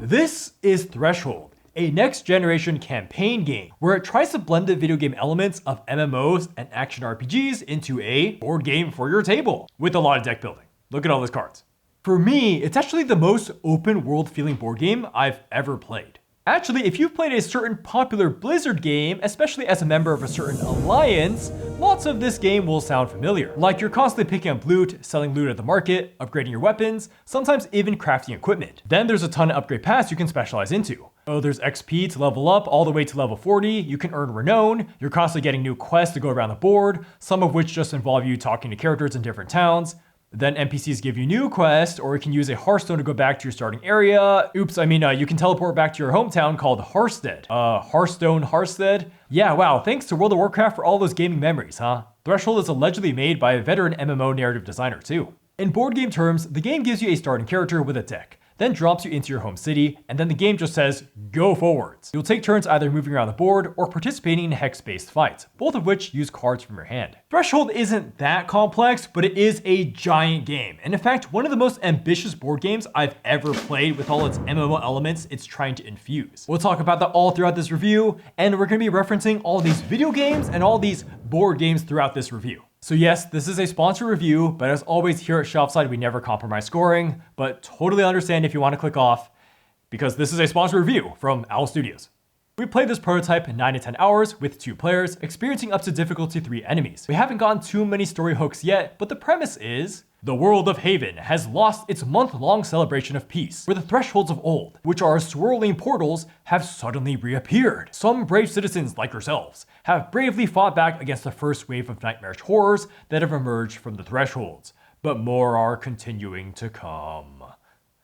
This is Threshold, a next-generation campaign game where it tries to blend the video game elements of MMOs and action RPGs into a board game for your table, with a lot of deck building. Look at all those cards. For me, it's actually the most open world feeling board game I've ever played. Actually, if you've played a certain popular Blizzard game, especially as a member of a certain alliance, lots of this game will sound familiar. Like you're constantly picking up loot, selling loot at the market, upgrading your weapons, sometimes even crafting equipment. Then there's a ton of upgrade paths you can specialize into. Oh, there's XP to level up all the way to level 40, you can earn renown, you're constantly getting new quests to go around the board, some of which just involve you talking to characters in different towns. Then NPCs give you new quests, or you can use a Hearthstone to go back to your starting area. You can teleport back to your hometown called Hearthstead. Hearthstead? Yeah, wow, thanks to World of Warcraft for all those gaming memories, huh? Threshold is allegedly made by a veteran MMO narrative designer too. In board game terms, the game gives you a starting character with a deck, then drops you into your home city, and then the game just says, go forwards. You'll take turns either moving around the board or participating in hex-based fights, both of which use cards from your hand. Threshold isn't that complex, but it is a giant game, and in fact, one of the most ambitious board games I've ever played with all its MMO elements it's trying to infuse. We'll talk about that all throughout this review, and we're gonna be referencing all these video games and all these board games throughout this review. So yes, this is a sponsored review, but as always here at Shelfside, we never compromise scoring, but totally understand if you want to click off, because this is a sponsored review from Owl Studios. We played this prototype in 9 to 10 hours with 2 players, experiencing up to difficulty 3 enemies. We haven't gotten too many story hooks yet, but the premise is, the world of Haven has lost its month-long celebration of peace, where the thresholds of old, which are swirling portals, have suddenly reappeared. Some brave citizens like yourselves have bravely fought back against the first wave of nightmarish horrors that have emerged from the thresholds, but more are continuing to come.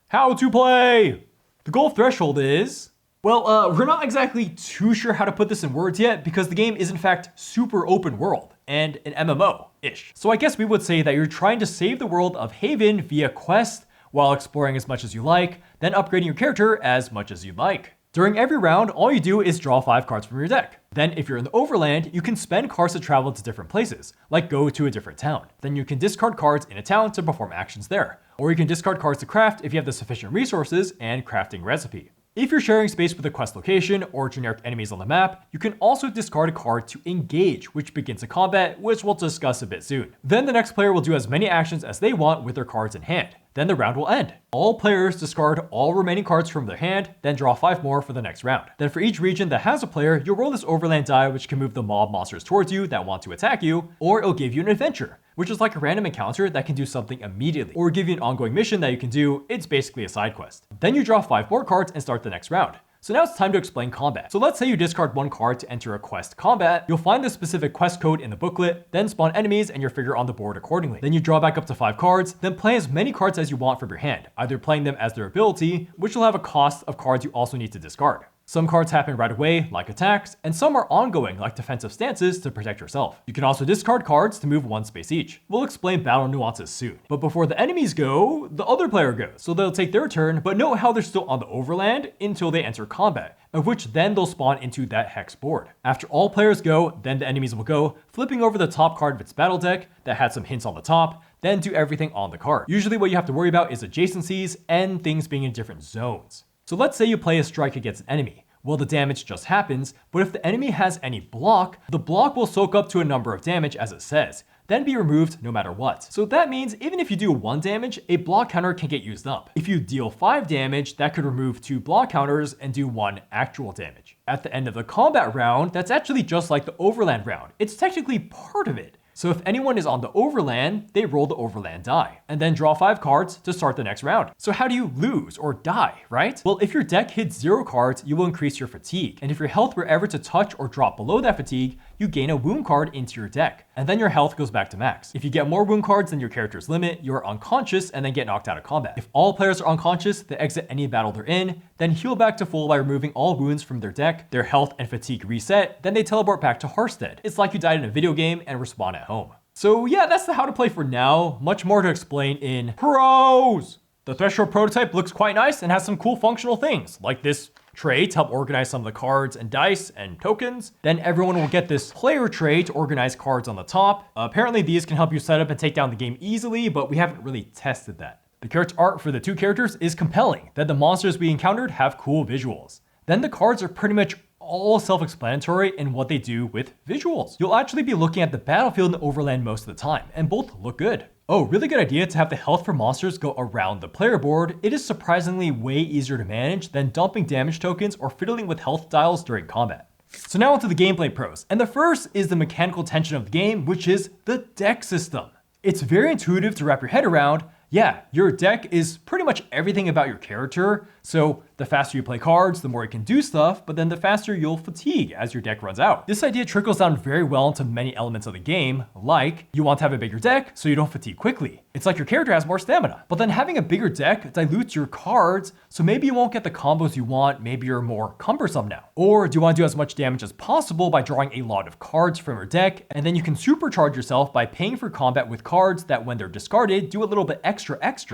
How to play! The goal of Threshold is... Well, we're not exactly too sure how to put this in words yet because the game is in fact super open world and an MMO-ish. So I guess we would say that you're trying to save the world of Haven via quest while exploring as much as you like, then upgrading your character as much as you like. During every round, all you do is draw 5 cards from your deck. Then if you're in the overland, you can spend cards to travel to different places, like go to a different town. Then you can discard cards in a town to perform actions there. Or you can discard cards to craft if you have the sufficient resources and crafting recipe. If you're sharing space with a quest location or generic enemies on the map, you can also discard a card to engage, which begins a combat, which we'll discuss a bit soon. Then the next player will do as many actions as they want with their cards in hand. Then the round will end. All players discard all remaining cards from their hand, then draw 5 more for the next round. Then for each region that has a player, you'll roll this overland die which can move the mob monsters towards you that want to attack you, or it'll give you an adventure, which is like a random encounter that can do something immediately, or give you an ongoing mission that you can do. It's basically a side quest. Then you draw 5 more cards and start the next round. So now it's time to explain combat. So let's say you discard 1 card to enter a quest combat. You'll find the specific quest code in the booklet, then spawn enemies and your figure on the board accordingly. Then you draw back up to 5 cards, then play as many cards as you want from your hand, either playing them as their ability, which will have a cost of cards you also need to discard. Some cards happen right away, like attacks, and some are ongoing, like defensive stances to protect yourself. You can also discard cards to move 1 space each. We'll explain battle nuances soon. But before the enemies go, the other player goes. So they'll take their turn, but note how they're still on the overland until they enter combat, of which then they'll spawn into that hex board. After all players go, then the enemies will go, flipping over the top card of its battle deck that had some hints on the top, then do everything on the card. Usually what you have to worry about is adjacencies and things being in different zones. So let's say you play a strike against an enemy. Well, the damage just happens, but if the enemy has any block, the block will soak up to a number of damage as it says, then be removed no matter what. So that means even if you do 1 damage, a block counter can get used up. If you deal 5 damage, that could remove 2 block counters and do 1 actual damage. At the end of the combat round, that's actually just like the overland round. It's technically part of it. So if anyone is on the overland, they roll the overland die, and then draw 5 cards to start the next round. So how do you lose or die, right? Well, if your deck hits 0 cards, you will increase your fatigue. And if your health were ever to touch or drop below that fatigue, you gain a wound card into your deck, and then your health goes back to max. If you get more wound cards than your character's limit, you are unconscious and then get knocked out of combat. If all players are unconscious, they exit any battle they're in, then heal back to full by removing all wounds from their deck, their health and fatigue reset, then they teleport back to Hearthstead. It's like you died in a video game and respawn at home. So yeah, that's the how to play for now. Much more to explain in pros. The Threshold prototype looks quite nice and has some cool functional things, like this tray to help organize some of the cards and dice and tokens. Then everyone will get this player tray to organize cards on the top. Apparently these can help you set up and take down the game easily, but we haven't really tested that. The character art for the two characters is compelling, that the monsters we encountered have cool visuals. Then the cards are pretty much all self-explanatory in what they do with visuals. You'll actually be looking at the battlefield and overland most of the time, and both look good. Oh, really good idea to have the health for monsters go around the player board. It is surprisingly way easier to manage than dumping damage tokens or fiddling with health dials during combat. So now onto the gameplay pros, and the first is the mechanical tension of the game, which is the deck system. It's very intuitive to wrap your head around. Yeah, your deck is pretty much everything about your character, so the faster you play cards, the more you can do stuff, but then the faster you'll fatigue as your deck runs out. This idea trickles down very well into many elements of the game, like you want to have a bigger deck so you don't fatigue quickly. It's like your character has more stamina, but then having a bigger deck dilutes your cards, so maybe you won't get the combos you want, maybe you're more cumbersome now. Or do you want to do as much damage as possible by drawing a lot of cards from your deck, and then you can supercharge yourself by paying for combat with cards that when they're discarded do a little bit extra.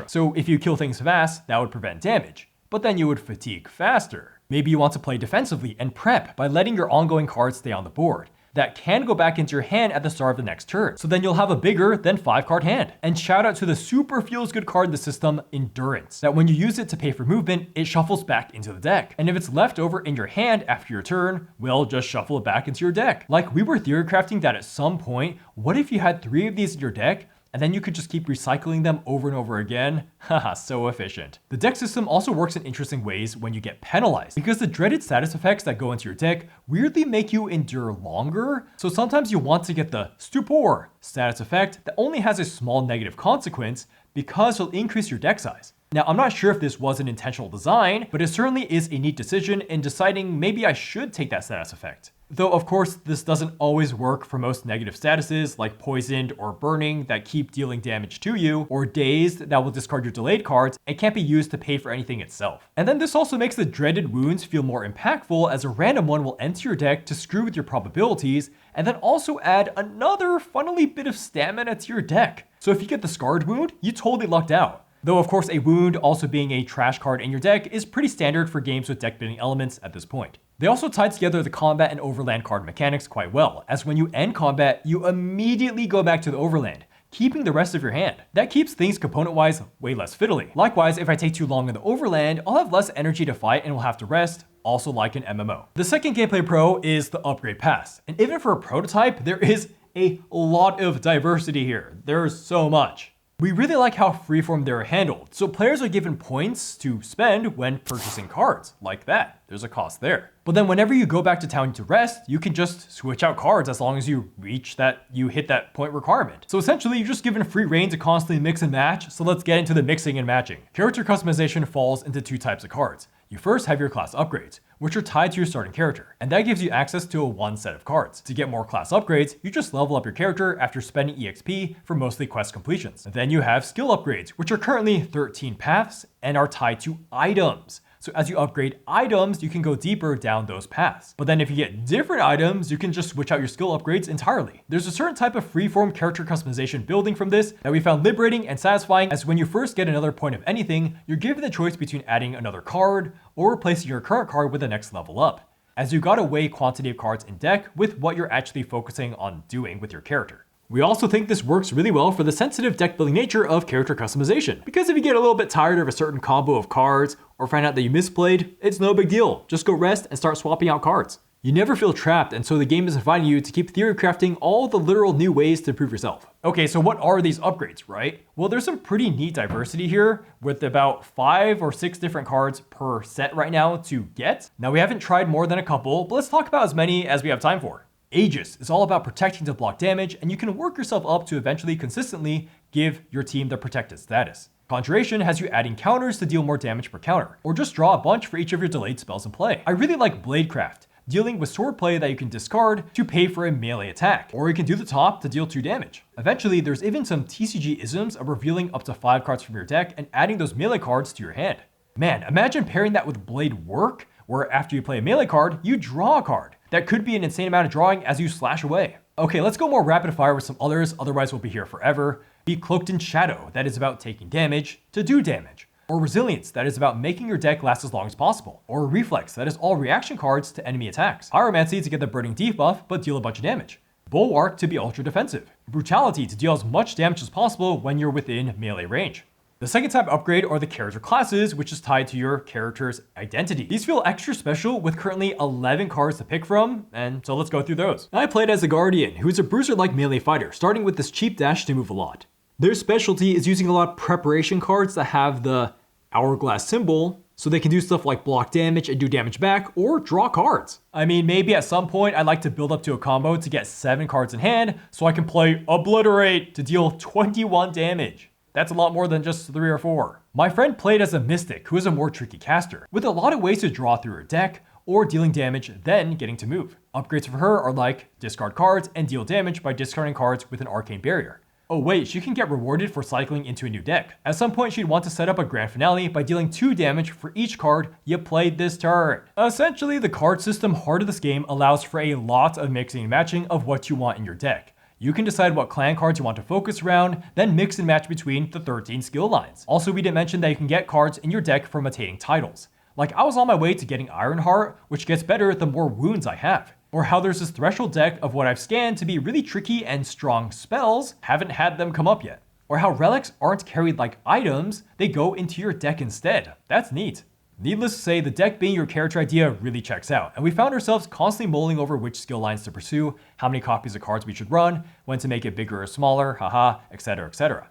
So if you kill things fast, that would prevent damage, but then you would fatigue faster. Maybe you want to play defensively and prep by letting your ongoing cards stay on the board. That can go back into your hand at the start of the next turn. So then you'll have a bigger than 5-card hand. And shout out to the super feels good card in the system, Endurance, that when you use it to pay for movement, it shuffles back into the deck. And if it's left over in your hand after your turn, well, just shuffle it back into your deck. Like we were theory crafting that at some point, what if you had 3 of these in your deck, and then you could just keep recycling them over and over again? Haha, so efficient. The deck system also works in interesting ways when you get penalized, because the dreaded status effects that go into your deck weirdly make you endure longer. So sometimes you want to get the Stupor status effect that only has a small negative consequence because it'll increase your deck size. Now, I'm not sure if this was an intentional design, but it certainly is a neat decision in deciding maybe I should take that status effect. Though, of course, this doesn't always work for most negative statuses like poisoned or burning that keep dealing damage to you, or dazed that will discard your delayed cards and can't be used to pay for anything itself. And then this also makes the dreaded wounds feel more impactful, as a random one will enter your deck to screw with your probabilities and then also add another funnily bit of stamina to your deck. So if you get the scarred wound, you totally lucked out. Though of course a wound also being a trash card in your deck is pretty standard for games with deck building elements at this point. They also tied together the combat and overland card mechanics quite well, as when you end combat, you immediately go back to the overland, keeping the rest of your hand. That keeps things component-wise way less fiddly. Likewise, if I take too long in the overland, I'll have less energy to fight and will have to rest, also like an MMO. The second gameplay pro is the upgrade pass, and even for a prototype, there is a lot of diversity here. There's so much. We really like how freeform they're handled, so players are given points to spend when purchasing cards, like that. There's a cost there. But then whenever you go back to town to rest, you can just switch out cards as long as you hit that point requirement. So essentially, you're just given free reign to constantly mix and match, so let's get into the mixing and matching. Character customization falls into 2 types of cards. You first have your class upgrades, which are tied to your starting character, and that gives you access to one set of cards. To get more class upgrades, you just level up your character after spending EXP for mostly quest completions. Then you have skill upgrades, which are currently 13 paths and are tied to items. So as you upgrade items, you can go deeper down those paths. But then if you get different items, you can just switch out your skill upgrades entirely. There's a certain type of freeform character customization building from this that we found liberating and satisfying, as when you first get another point of anything, you're given the choice between adding another card or replacing your current card with the next level up, as you gotta weigh quantity of cards in deck with what you're actually focusing on doing with your character. We also think this works really well for the sensitive deck building nature of character customization, because if you get a little bit tired of a certain combo of cards or find out that you misplayed, it's no big deal. Just go rest and start swapping out cards. You never feel trapped, and so the game is inviting you to keep theory crafting all the literal new ways to prove yourself. Okay, so what are these upgrades, right? Well, there's some pretty neat diversity here, with about 5 or 6 different cards per set right now to get. Now, we haven't tried more than a couple, but let's talk about as many as we have time for. Aegis is all about protecting to block damage, and you can work yourself up to eventually consistently give your team the protected status. Conjuration has you adding counters to deal more damage per counter, or just draw a bunch for each of your delayed spells in play. I really like Bladecraft, dealing with swordplay that you can discard to pay for a melee attack, or you can do the top to deal 2 damage. Eventually, there's even some TCG isms of revealing up to 5 cards from your deck and adding those melee cards to your hand. Man, imagine pairing that with Blade Work, where after you play a melee card, you draw a card. That could be an insane amount of drawing as you slash away. Okay, let's go more rapid fire with some others, otherwise we'll be here forever. Be Cloaked in Shadow, that is about taking damage to do damage. Or Resilience, that is about making your deck last as long as possible. Or Reflex, that is all reaction cards to enemy attacks. Pyromancy to get the burning debuff but deal a bunch of damage. Bulwark to be ultra defensive. Brutality to deal as much damage as possible when you're within melee range. The second type of upgrade are the character classes, which is tied to your character's identity. These feel extra special with currently 11 cards to pick from, and so let's go through those. I played as a Guardian, who is a bruiser-like melee fighter, starting with this cheap dash to move a lot. Their specialty is using a lot of preparation cards that have the hourglass symbol, so they can do stuff like block damage and do damage back, or draw cards. I mean, maybe at some point I'd like to build up to a combo to get 7 cards in hand, so I can play Obliterate to deal 21 damage. That's a lot more than just 3 or 4. My friend played as a Mystic, who is a more tricky caster, with a lot of ways to draw through her deck, or dealing damage, then getting to move. Upgrades for her are like discard cards and deal damage by discarding cards with an arcane barrier. Oh wait, she can get rewarded for cycling into a new deck. At some point, she'd want to set up a grand finale by dealing 2 damage for each card you played this turn. Essentially, the card system heart of this game allows for a lot of mixing and matching of what you want in your deck. You can decide what clan cards you want to focus around, then mix and match between the 13 skill lines. Also, we didn't mention that you can get cards in your deck from attaining titles. Like, I was on my way to getting Ironheart, which gets better the more wounds I have. Or how there's this threshold deck of what I've scanned to be really tricky and strong spells, haven't had them come up yet. Or how relics aren't carried like items, they go into your deck instead. That's neat. Needless to say, the deck being your character idea really checks out, and we found ourselves constantly mulling over which skill lines to pursue, how many copies of cards we should run, when to make it bigger or smaller, haha, etc, etc.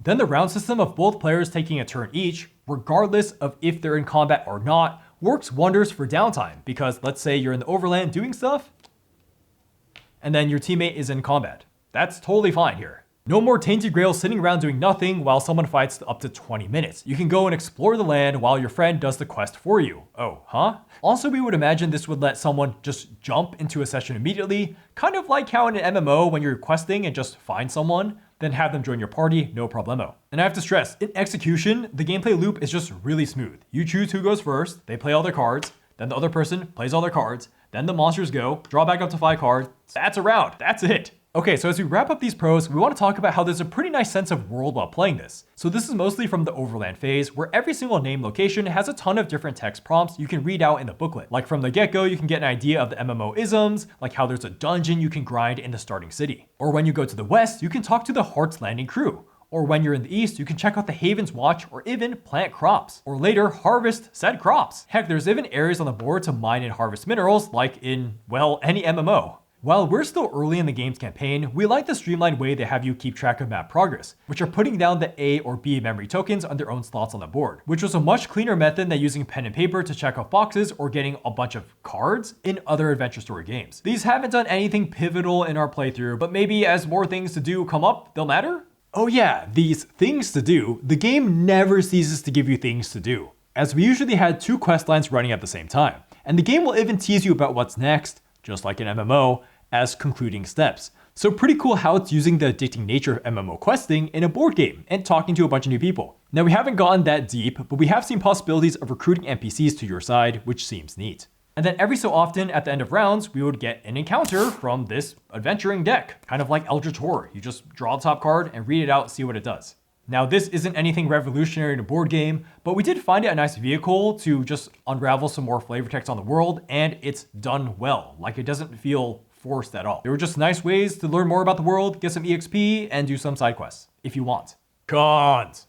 Then the round system of both players taking a turn each, regardless of if they're in combat or not, works wonders for downtime, because let's say you're in the overland doing stuff, and then your teammate is in combat. That's totally fine here. No more Tainted Grail sitting around doing nothing while someone fights up to 20 minutes. You can go and explore the land while your friend does the quest for you. Oh, huh? Also, we would imagine this would let someone just jump into a session immediately, kind of like how in an MMO when you're questing and just find someone, then have them join your party, no problemo. And I have to stress, in execution, the gameplay loop is just really smooth. You choose who goes first, they play all their cards, then the other person plays all their cards, then the monsters go, draw back up to 5 cards, that's a round, that's it. Okay, so as we wrap up these pros, we want to talk about how there's a pretty nice sense of world while playing this. So this is mostly from the overland phase, where every single named location has a ton of different text prompts you can read out in the booklet. Like from the get-go, you can get an idea of the MMO isms, like how there's a dungeon you can grind in the starting city. Or when you go to the west, you can talk to the Heart's Landing crew. Or when you're in the east, you can check out the Haven's Watch or even plant crops. Or later, harvest said crops. Heck, there's even areas on the board to mine and harvest minerals like in, well, any MMO. While we're still early in the game's campaign, we like the streamlined way they have you keep track of map progress, which are putting down the A or B memory tokens on their own slots on the board, which was a much cleaner method than using pen and paper to check off boxes or getting a bunch of cards in other adventure story games. These haven't done anything pivotal in our playthrough, but maybe as more things to do come up, they'll matter? Oh yeah, these things to do, the game never ceases to give you things to do, as we usually had 2 quest lines running at the same time, and the game will even tease you about what's next, just like an MMO, as concluding steps. So pretty cool how it's using the addicting nature of MMO questing in a board game and talking to a bunch of new people. Now we haven't gotten that deep, but we have seen possibilities of recruiting NPCs to your side, which seems neat. And then every so often at the end of rounds, we would get an encounter from this adventuring deck, kind of like Eldritch Horror. You just draw the top card and read it out, see what it does. Now this isn't anything revolutionary in a board game, but we did find it a nice vehicle to just unravel some more flavor text on the world, and it's done well. Like, it doesn't feel forced at all. They were just nice ways to learn more about the world, get some EXP, and do some side quests, if you want. Cons.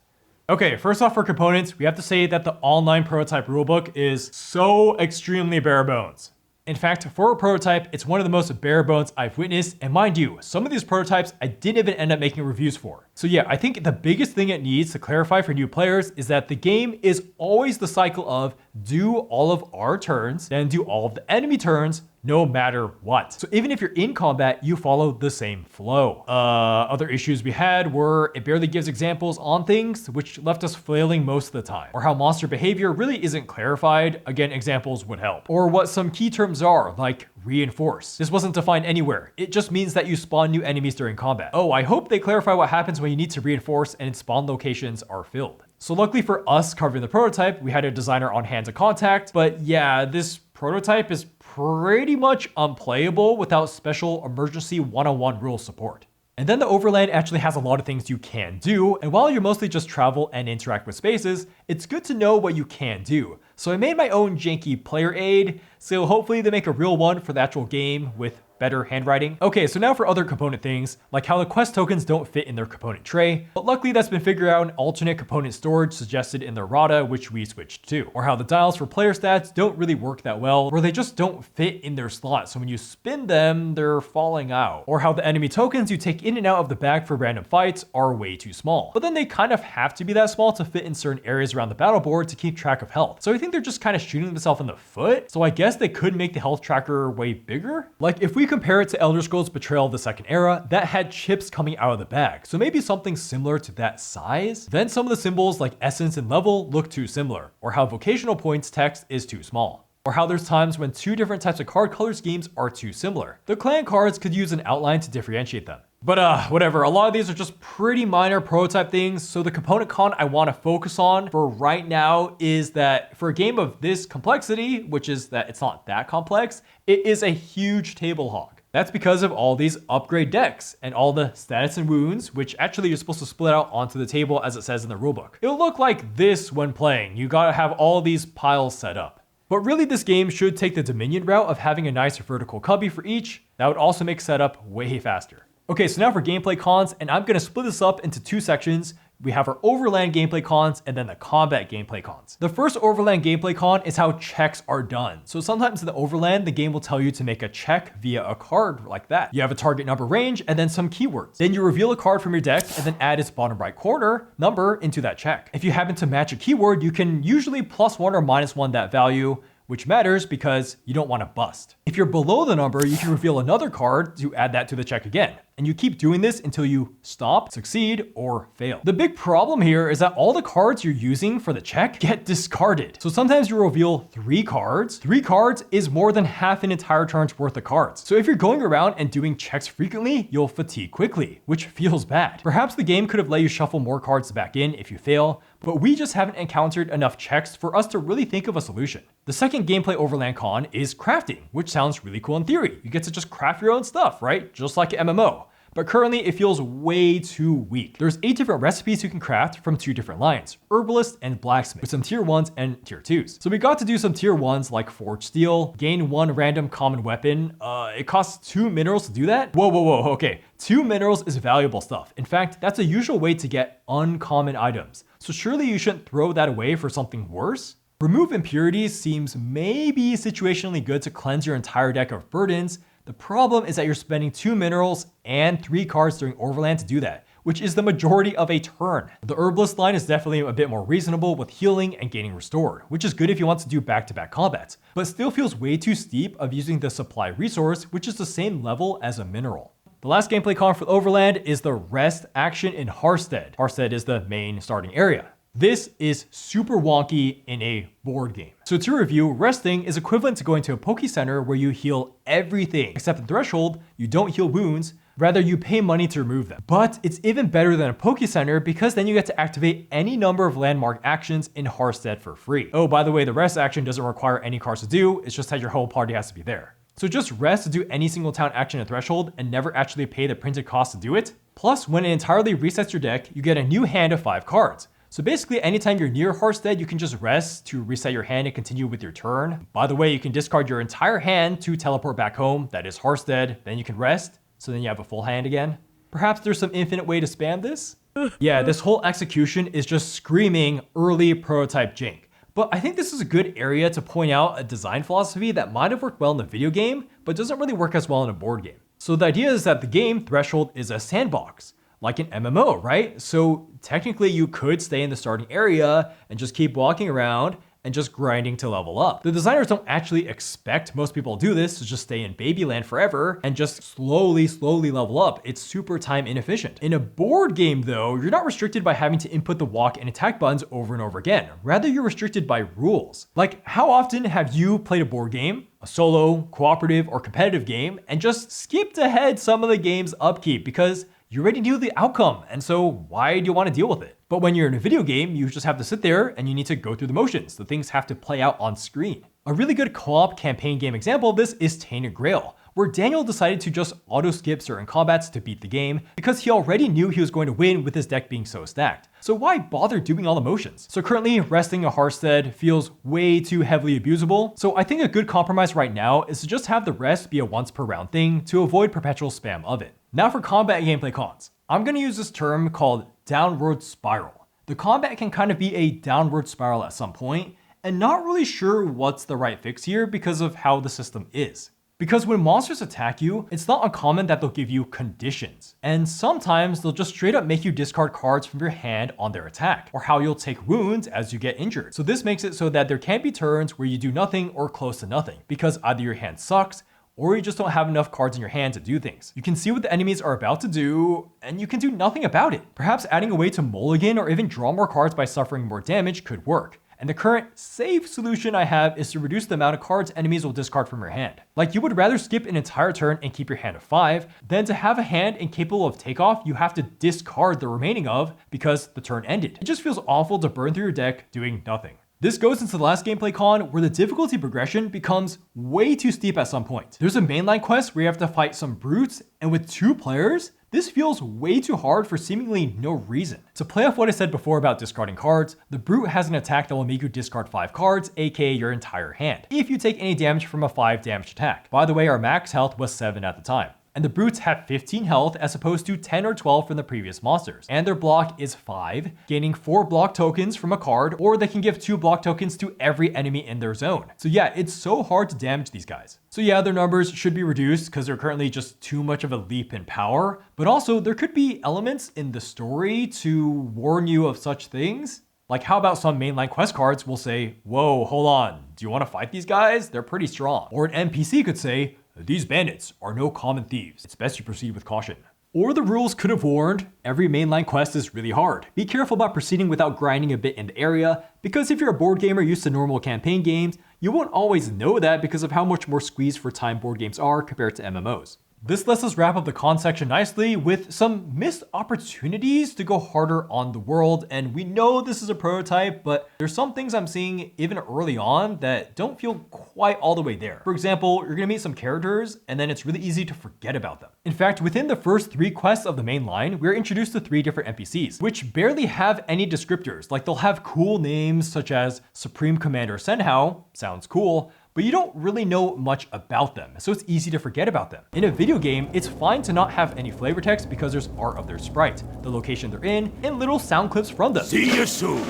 Okay, first off for components, we have to say that the online prototype rulebook is so extremely bare bones. In fact, for a prototype, it's one of the most bare bones I've witnessed, and mind you, some of these prototypes I didn't even end up making reviews for. So yeah, I think the biggest thing it needs to clarify for new players is that the game is always the cycle of do all of our turns, then do all of the enemy turns, no matter what. So even if you're in combat, you follow the same flow. Other issues we had were it barely gives examples on things, which left us flailing most of the time. Or how monster behavior really isn't clarified. Again, examples would help. Or what some key terms are, like reinforce. This wasn't defined anywhere. It just means that you spawn new enemies during combat. Oh, I hope they clarify what happens when you need to reinforce and spawn locations are filled. So luckily for us covering the prototype, we had a designer on hand to contact, but yeah, this prototype is pretty much unplayable without special emergency one-on-one rule support. And then the overland actually has a lot of things you can do, and while you mostly just travel and interact with spaces, it's good to know what you can do. So I made my own janky player aid, so hopefully they make a real one for the actual game with better handwriting. Okay, so now for other component things, like how the quest tokens don't fit in their component tray, but luckily that's been figured out in alternate component storage suggested in the errata, which we switched to. Or how the dials for player stats don't really work that well, or they just don't fit in their slot, so when you spin them, they're falling out. Or how the enemy tokens you take in and out of the bag for random fights are way too small. But then they kind of have to be that small to fit in certain areas around the battle board to keep track of health. So I think they're just kind of shooting themselves in the foot. So I guess they could make the health tracker way bigger. Like if we compare it to Elder Scrolls Betrayal of the Second Era, that had chips coming out of the bag. So maybe something similar to that size. Then some of the symbols like essence and level look too similar, or how vocational points text is too small. Or how there's times when two different types of card color schemes are too similar. The clan cards could use an outline to differentiate them. But whatever, a lot of these are just pretty minor prototype things, so the component con I want to focus on for right now is that for a game of this complexity, which is that it's not that complex, it is a huge table hog. That's because of all these upgrade decks and all the stats and wounds, which actually you're supposed to split out onto the table as it says in the rulebook. It'll look like this when playing. You gotta have all these piles set up. But really this game should take the Dominion route of having a nice vertical cubby for each. That would also make setup way faster. Okay, so now for gameplay cons, and I'm gonna split this up into two sections. We have our overland gameplay cons and then the combat gameplay cons. The first overland gameplay con is how checks are done. So sometimes in the overland, the game will tell you to make a check via a card like that. You have a target number range and then some keywords. Then you reveal a card from your deck and then add its bottom right corner number into that check. If you happen to match a keyword, you can usually +1 or -1 that value, which matters because you don't want to bust. If you're below the number, you can reveal another card to add that to the check again. And you keep doing this until you stop, succeed, or fail. The big problem here is that all the cards you're using for the check get discarded. So sometimes you reveal 3 cards. 3 cards is more than half an entire turn's worth of cards. So if you're going around and doing checks frequently, you'll fatigue quickly, which feels bad. Perhaps the game could have let you shuffle more cards back in if you fail, but we just haven't encountered enough checks for us to really think of a solution. The second gameplay overland con is crafting, which sounds really cool in theory. You get to just craft your own stuff, right? Just like an MMO. But currently it feels way too weak. There's 8 different recipes you can craft from 2 different lines, Herbalist and Blacksmith, with some tier 1s and tier 2s. So we got to do some tier 1s like Forge Steel, gain 1 random common weapon. It costs 2 minerals to do that? Whoa, okay. 2 minerals is valuable stuff. In fact, that's a usual way to get uncommon items. So surely you shouldn't throw that away for something worse? Remove impurities seems maybe situationally good to cleanse your entire deck of burdens. The problem is that you're spending 2 minerals and 3 cards during overland to do that, which is the majority of a turn. The herbalist line is definitely a bit more reasonable with healing and gaining restored, which is good if you want to do back-to-back combats, but still feels way too steep of using the supply resource, which is the same level as a mineral. The last gameplay con for Overland is the rest action in Harstead. Harstead is the main starting area. This is super wonky in a board game. So to review, resting is equivalent to going to a Poke Center where you heal everything. Except in Threshold, you don't heal wounds, rather you pay money to remove them. But it's even better than a Poke Center because then you get to activate any number of landmark actions in Harstead for free. Oh, by the way, the rest action doesn't require any cards to do, it's just that your whole party has to be there. So just rest to do any single town action in Threshold and never actually pay the printed cost to do it. Plus, when it entirely resets your deck, you get a new hand of 5 cards. So basically, anytime you're near Harstead, you can just rest to reset your hand and continue with your turn. By the way, you can discard your entire hand to teleport back home. That is Harstead. Then you can rest. So then you have a full hand again. Perhaps there's some infinite way to spam this? Yeah, this whole execution is just screaming early prototype jank. But I think this is a good area to point out a design philosophy that might have worked well in the video game, but doesn't really work as well in a board game. So the idea is that the game Threshold is a sandbox, like an MMO, right? So technically you could stay in the starting area and just keep walking around and just grinding to level up. The designers don't actually expect most people to do this, to just stay in babyland forever and just slowly level up. It's super time inefficient. In a board game though, you're not restricted by having to input the walk and attack buttons over and over again. Rather, you're restricted by rules. Like, how often have you played a board game, a solo, cooperative, or competitive game, and just skipped ahead some of the game's upkeep because you already knew the outcome, and so why do you want to deal with it? But when you're in a video game, you just have to sit there and you need to go through the motions. The things have to play out on screen. A really good co-op campaign game example of this is Tainted Grail, where Daniel decided to just auto-skip certain combats to beat the game because he already knew he was going to win with his deck being so stacked. So why bother doing all the motions? So currently, resting a Hearthstead feels way too heavily abusable. So I think a good compromise right now is to just have the rest be a once per round thing to avoid perpetual spam of it. Now for combat gameplay cons. I'm gonna use this term called downward spiral. The combat can kind of be a downward spiral at some point, and not really sure what's the right fix here because of how the system is. Because when monsters attack you, it's not uncommon that they'll give you conditions. And sometimes they'll just straight up make you discard cards from your hand on their attack, or how you'll take wounds as you get injured. So this makes it so that there can be turns where you do nothing or close to nothing, because either your hand sucks, or you just don't have enough cards in your hand to do things. You can see what the enemies are about to do, and you can do nothing about it. Perhaps adding a way to mulligan or even draw more cards by suffering more damage could work. And the current safe solution I have is to reduce the amount of cards enemies will discard from your hand. Like, you would rather skip an entire turn and keep your hand of 5 than to have a hand incapable of takeoff you have to discard the remaining of because the turn ended. It just feels awful to burn through your deck doing nothing. This goes into the last gameplay con where the difficulty progression becomes way too steep at some point. There's a mainline quest where you have to fight some brutes, and with 2 players, this feels way too hard for seemingly no reason. To play off what I said before about discarding cards, the brute has an attack that will make you discard 5 cards, aka your entire hand, if you take any damage from a 5 damage attack. By the way, our max health was 7 at the time. And the brutes have 15 health as opposed to 10 or 12 from the previous monsters. And their block is 5, gaining 4 block tokens from a card, or they can give 2 block tokens to every enemy in their zone. So yeah, it's so hard to damage these guys. So yeah, their numbers should be reduced because they're currently just too much of a leap in power, but also there could be elements in the story to warn you of such things. Like, how about some mainline quest cards will say, whoa, hold on, do you want to fight these guys? They're pretty strong. Or an NPC could say, these bandits are no common thieves. It's best you proceed with caution. Or the rules could have warned, every mainline quest is really hard. Be careful about proceeding without grinding a bit in the area, because if you're a board gamer used to normal campaign games, you won't always know that because of how much more squeezed for time board games are compared to MMOs. This lets us wrap up the con section nicely with some missed opportunities to go harder on the world. And we know this is a prototype, but there's some things I'm seeing even early on that don't feel quite all the way there. For example, you're gonna meet some characters and then it's really easy to forget about them. In fact, within the first 3 quests of the main line, we're introduced to 3 different NPCs, which barely have any descriptors. Like, they'll have cool names such as Supreme Commander Senhao, sounds cool, but you don't really know much about them, so it's easy to forget about them. In a video game, it's fine to not have any flavor text because there's art of their sprite, the location they're in, and little sound clips from them. See you soon.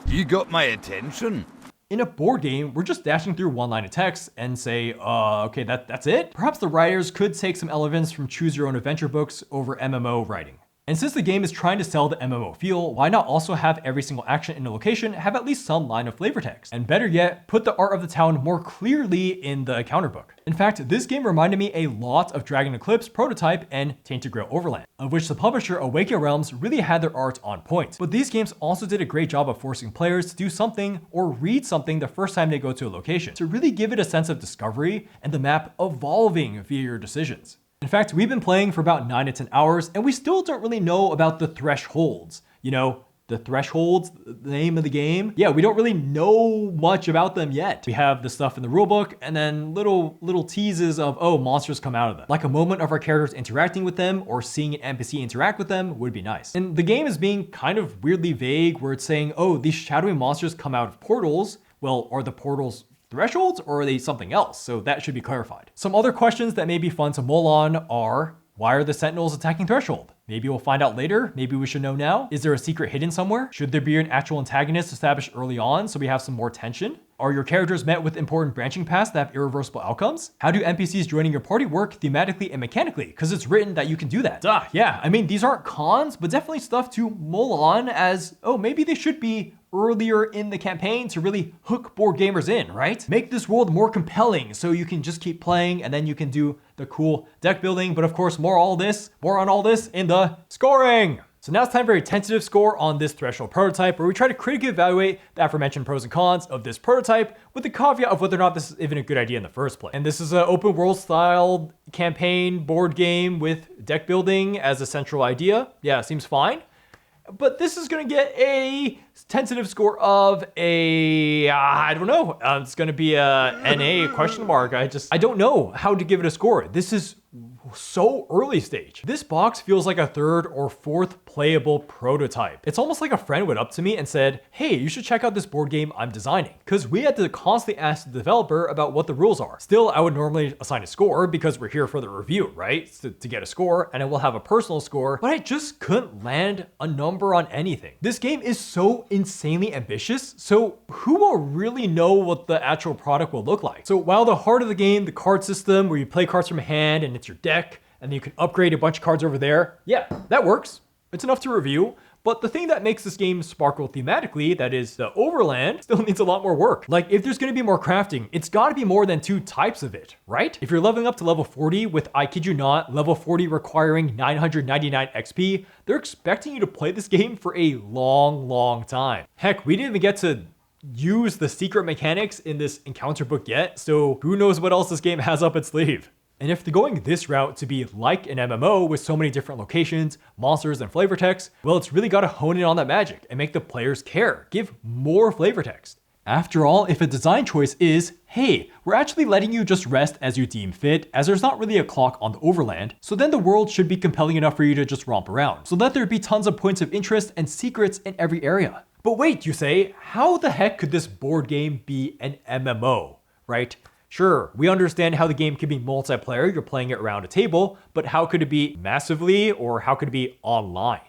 You got my attention. In a board game, we're just dashing through one line of text and say, okay, that's it? Perhaps the writers could take some elements from choose your own adventure books over MMO writing. And since the game is trying to sell the MMO feel, why not also have every single action in a location have at least some line of flavor text? And better yet, put the art of the town more clearly in the encounter book. In fact, this game reminded me a lot of Dragon Eclipse Prototype and Tainted Grail Overland, of which the publisher Awakening Realms really had their art on point. But these games also did a great job of forcing players to do something or read something the first time they go to a location, to really give it a sense of discovery and the map evolving via your decisions. In fact, we've been playing for about 9 to 10 hours and we still don't really know about the thresholds. You know, the thresholds, the name of the game. Yeah, we don't really know much about them yet. We have the stuff in the rulebook and then little teases of, oh, monsters come out of them. Like a moment of our characters interacting with them or seeing an NPC interact with them would be nice. And the game is being kind of weirdly vague where it's saying, oh, these shadowy monsters come out of portals. Well, are the portals thresholds or are they something else? So that should be clarified. Some other questions that may be fun to mull on are, why are the Sentinels attacking Threshold? Maybe we'll find out later. Maybe we should know now. Is there a secret hidden somewhere? Should there be an actual antagonist established early on so we have some more tension? Are your characters met with important branching paths that have irreversible outcomes? How do NPCs joining your party work thematically and mechanically? Because it's written that you can do that. Duh, yeah, I mean, these aren't cons, but definitely stuff to mull on as, oh, maybe they should be earlier in the campaign to really hook board gamers in, right? Make this world more compelling so you can just keep playing and then you can do the cool deck building. But of course, more on all this in the scoring. So now it's time for a tentative score on this Threshold prototype, where we try to critically evaluate the aforementioned pros and cons of this prototype with the caveat of whether or not this is even a good idea in the first place. And this is an open world style campaign board game with deck building as a central idea. Yeah, seems fine. But this is going to get a tentative score of a, I don't know. It's going to be a NA question mark. I don't know how to give it a score. This is so early stage. This box feels like a third or fourth playable prototype. It's almost like a friend went up to me and said, hey, you should check out this board game I'm designing. Because we had to constantly ask the developer about what the rules are. Still, I would normally assign a score because we're here for the review, right? To get a score, and I will have a personal score, but I just couldn't land a number on anything. This game is so insanely ambitious, so who will really know what the actual product will look like? So while the heart of the game, the card system where you play cards from hand and it's your deck, and then you can upgrade a bunch of cards over there, yeah, that works. It's enough to review. But the thing that makes this game sparkle thematically, that is the overland, still needs a lot more work. Like, if there's gonna be more crafting, it's gotta be more than 2 types of it, right? If you're leveling up to level 40 with, I kid you not, level 40 requiring 999 XP, they're expecting you to play this game for a long time. Heck, we didn't even get to use the secret mechanics in this encounter book yet, so who knows what else this game has up its sleeve. And if they're going this route to be like an MMO with so many different locations, monsters, and flavor text, well, it's really got to hone in on that magic and make the players care. Give more flavor text. After all, if a design choice is, hey, we're actually letting you just rest as you deem fit, as there's not really a clock on the overland, so then the world should be compelling enough for you to just romp around. So let there be tons of points of interest and secrets in every area. But wait, you say, how the heck could this board game be an MMO, right? Sure, we understand how the game can be multiplayer, you're playing it around a table, but how could it be massively, or how could it be online?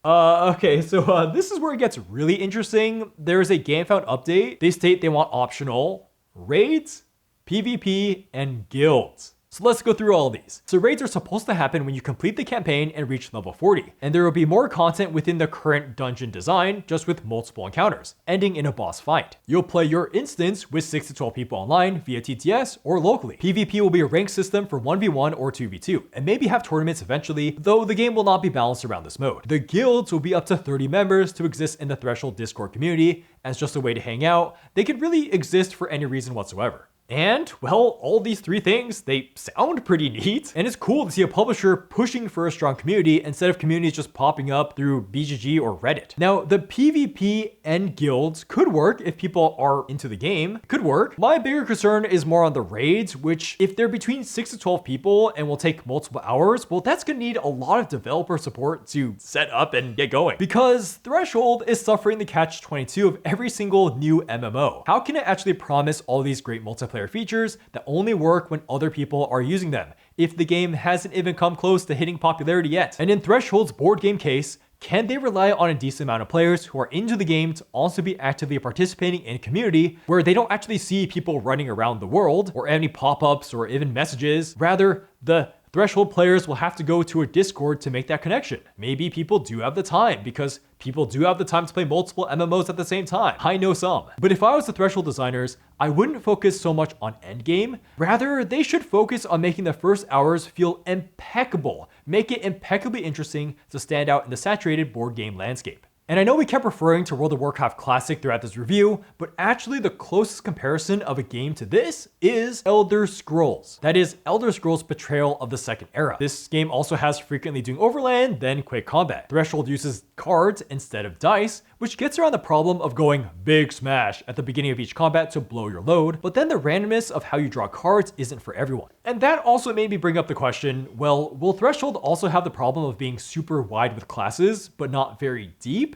Okay, so this is where it gets really interesting. There's a GameFound update. They state they want optional raids, PvP, and guilds. So let's go through all of these. So raids are supposed to happen when you complete the campaign and reach level 40. And there will be more content within the current dungeon design, just with multiple encounters, ending in a boss fight. You'll play your instance with 6 to 12 people online via TTS or locally. PvP will be a ranked system for 1v1 or 2v2, and maybe have tournaments eventually, though the game will not be balanced around this mode. The guilds will be up to 30 members to exist in the Threshold Discord community as just a way to hang out. They could really exist for any reason whatsoever. And, well, all these 3 things, they sound pretty neat. And it's cool to see a publisher pushing for a strong community instead of communities just popping up through BGG or Reddit. Now, the PvP and guilds could work if people are into the game. Could work. My bigger concern is more on the raids, which if they're between 6 to 12 people and will take multiple hours, well, that's gonna need a lot of developer support to set up and get going. Because Threshold is suffering the catch-22 of every single new MMO. How can it actually promise all these great multiplayer features that only work when other people are using them, if the game hasn't even come close to hitting popularity yet? And in Threshold's board game case, can they rely on a decent amount of players who are into the game to also be actively participating in a community where they don't actually see people running around the world or any pop-ups or even messages? Rather, the Threshold players will have to go to a Discord to make that connection. Maybe people do have the time, because people do have the time to play multiple MMOs at the same time. I know some. But if I was the Threshold designers, I wouldn't focus so much on endgame. Rather, they should focus on making the first hours feel impeccable. Make it impeccably interesting to stand out in the saturated board game landscape. And I know we kept referring to World of Warcraft Classic throughout this review, but actually the closest comparison of a game to this is Elder Scrolls. That is Elder Scrolls Betrayal of the Second Era. This game also has frequently doing overland, then quick combat. Threshold uses cards instead of dice, which gets around the problem of going big smash at the beginning of each combat to blow your load, but then the randomness of how you draw cards isn't for everyone. And that also made me bring up the question, well, will Threshold also have the problem of being super wide with classes, but not very deep?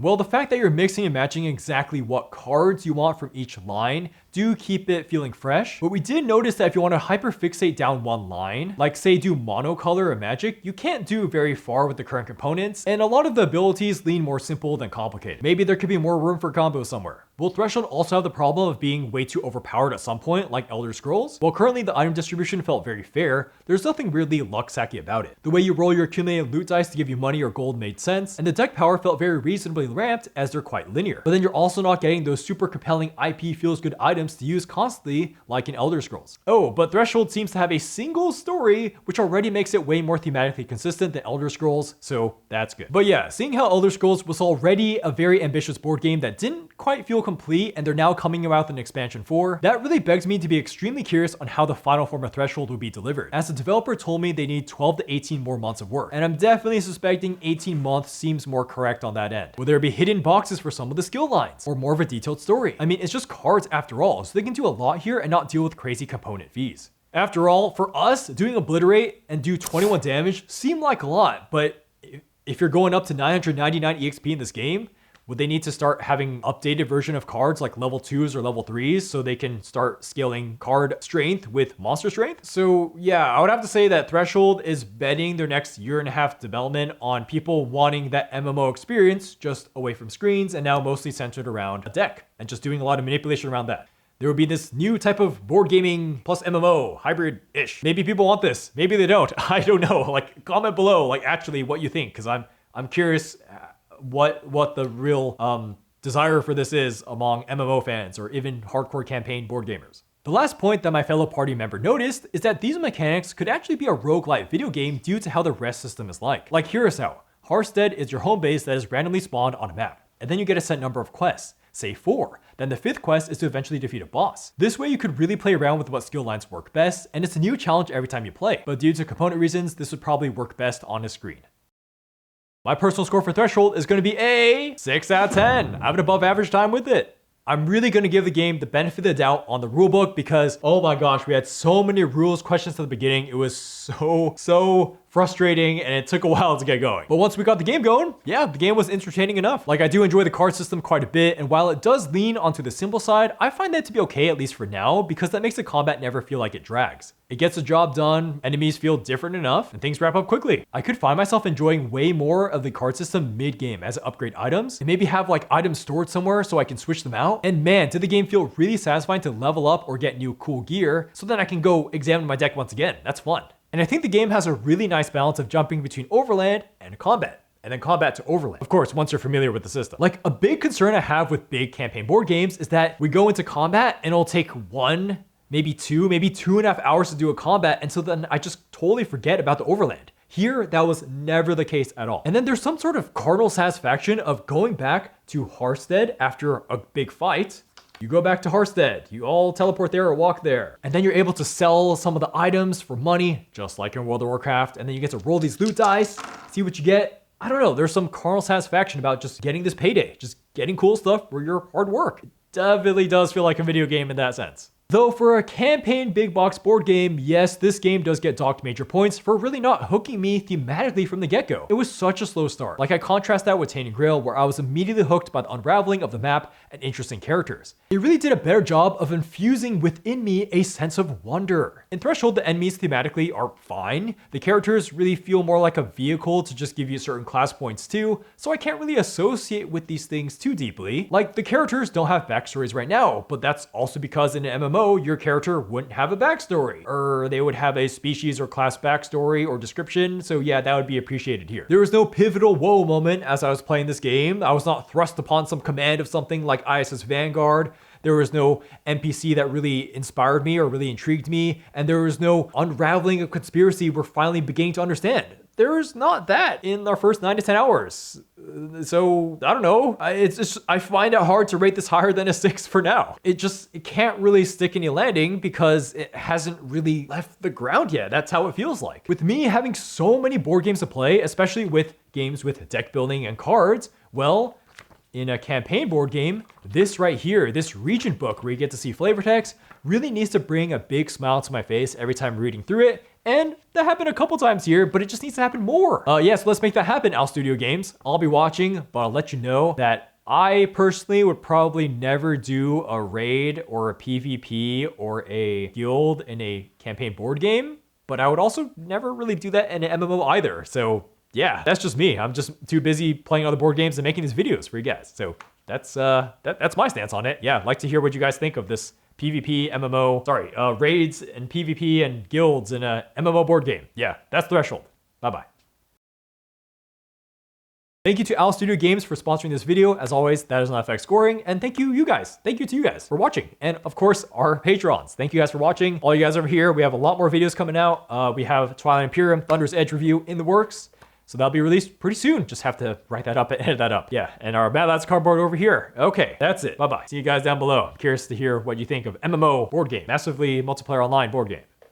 Well, the fact that you're mixing and matching exactly what cards you want from each line do keep it feeling fresh. But we did notice that if you want to hyperfixate down one line, like say do monocolor or magic, you can't do very far with the current components, and a lot of the abilities lean more simple than complicated. Maybe there could be more room for combos somewhere. Will Threshold also have the problem of being way too overpowered at some point, like Elder Scrolls? While currently the item distribution felt very fair, there's nothing really luck-sacky about it. The way you roll your accumulated loot dice to give you money or gold made sense, and the deck power felt very reasonably ramped as they're quite linear. But then you're also not getting those super compelling IP feels good items to use constantly like in Elder Scrolls. Oh, but Threshold seems to have a single story, which already makes it way more thematically consistent than Elder Scrolls, so that's good. But yeah, seeing how Elder Scrolls was already a very ambitious board game that didn't quite feel complete, and they're now coming out with an expansion 4, that really begs me to be extremely curious on how the final form of Threshold will be delivered, as the developer told me they need 12 to 18 more months of work, and I'm definitely suspecting 18 months seems more correct on that end. Will there be hidden boxes for some of the skill lines, or more of a detailed story? I mean, it's just cards after all, so they can do a lot here and not deal with crazy component fees. After all, for us, doing Obliterate and do 21 damage seemed like a lot, but if you're going up to 999 EXP in this game, would they need to start having updated version of cards like level 2s or level 3s so they can start scaling card strength with monster strength? So yeah, I would have to say that Threshold is betting their next 1.5 years development on people wanting that MMO experience just away from screens and now mostly centered around a deck and just doing a lot of manipulation around that. There will be this new type of board gaming plus MMO hybrid-ish. Maybe people want this, maybe they don't. I don't know. Like, comment below, like actually what you think, because I'm curious what the real desire for this is among MMO fans or even hardcore campaign board gamers. The last point that my fellow party member noticed is that these mechanics could actually be a roguelite video game due to how the rest system is like. Like here's how. Harstead is your home base that is randomly spawned on a map, and then you get a set number of quests. Say 4. Then the 5th quest is to eventually defeat a boss. This way you could really play around with what skill lines work best, and it's a new challenge every time you play, but due to component reasons, this would probably work best on a screen. My personal score for Threshold is going to be a 6 out of 10. I have an above average time with it. I'm really going to give the game the benefit of the doubt on the rulebook because, oh my gosh, we had so many rules questions at the beginning. It was so frustrating and it took a while to get going. But once we got the game going, yeah, the game was entertaining enough. Like I do enjoy the card system quite a bit, and while it does lean onto the simple side, I find that to be okay, at least for now, because that makes the combat never feel like it drags. It gets the job done, enemies feel different enough, and things wrap up quickly. I could find myself enjoying way more of the card system mid-game as I upgrade items, and maybe have like items stored somewhere so I can switch them out. And man, did the game feel really satisfying to level up or get new cool gear, so then I can go examine my deck once again. That's fun. And I think the game has a really nice balance of jumping between overland and combat, and then combat to overland. Of course, once you're familiar with the system. Like a big concern I have with big campaign board games is that we go into combat and it'll take 1, maybe 2.5 hours to do a combat, and so then I just totally forget about the overland. Here, that was never the case at all. And then there's some sort of cardinal satisfaction of going back to Harstead after a big fight. You go back to Harstead, you all teleport there or walk there, and then you're able to sell some of the items for money, just like in World of Warcraft, and then you get to roll these loot dice, see what you get. I don't know, there's some carnal satisfaction about just getting this payday, just getting cool stuff for your hard work. It definitely does feel like a video game in that sense. Though for a campaign big box board game, yes, this game does get docked major points for really not hooking me thematically from the get-go. It was such a slow start. Like I contrast that with Tainted Grail, where I was immediately hooked by the unraveling of the map and interesting characters. It really did a better job of infusing within me a sense of wonder. In Threshold, the enemies thematically are fine. The characters really feel more like a vehicle to just give you certain class points too, so I can't really associate with these things too deeply. Like the characters don't have backstories right now, but that's also because in an MMO, your character wouldn't have a backstory, or they would have a species or class backstory or description, so yeah, that would be appreciated here. There was no pivotal whoa moment as I was playing this game. I was not thrust upon some command of something like ISS Vanguard. There was no NPC that really inspired me or really intrigued me, and there was no unraveling of conspiracy we're finally beginning to understand. There's not that in our first 9 to 10 hours. So, I don't know. I find it hard to rate this higher than a 6 for now. It can't really stick any landing because it hasn't really left the ground yet. That's how it feels like. With me having so many board games to play, especially with games with deck building and cards, well, in a campaign board game, this right here, this region book where you get to see flavor text, really needs to bring a big smile to my face every time reading through it. And that happened a couple times here, but it just needs to happen more. Yes, let's make that happen, Al Studio Games. I'll be watching, but I'll let you know that I personally would probably never do a raid or a PvP or a guild in a campaign board game, but I would also never really do that in an MMO either. So yeah, that's just me. I'm just too busy playing other board games and making these videos for you guys. So that's my stance on it. Yeah, I'd like to hear what you guys think of this PvP, MMO, raids and PvP and guilds in a MMO board game. Yeah, that's Threshold. Bye-bye. Thank you to Owl Studio Games for sponsoring this video. As always, that is not FX scoring. And thank you, you guys. Thank you to you guys for watching. And of course, our patrons. Thank you guys for watching. All you guys over here, we have a lot more videos coming out. We have Twilight Imperium, Thunder's Edge review in the works. So that'll be released pretty soon. Just have to write that up and edit that up. Yeah, and our Mad Lads cardboard over here. Okay, that's it. Bye-bye. See you guys down below. I'm curious to hear what you think of MMO board game, massively multiplayer online board game.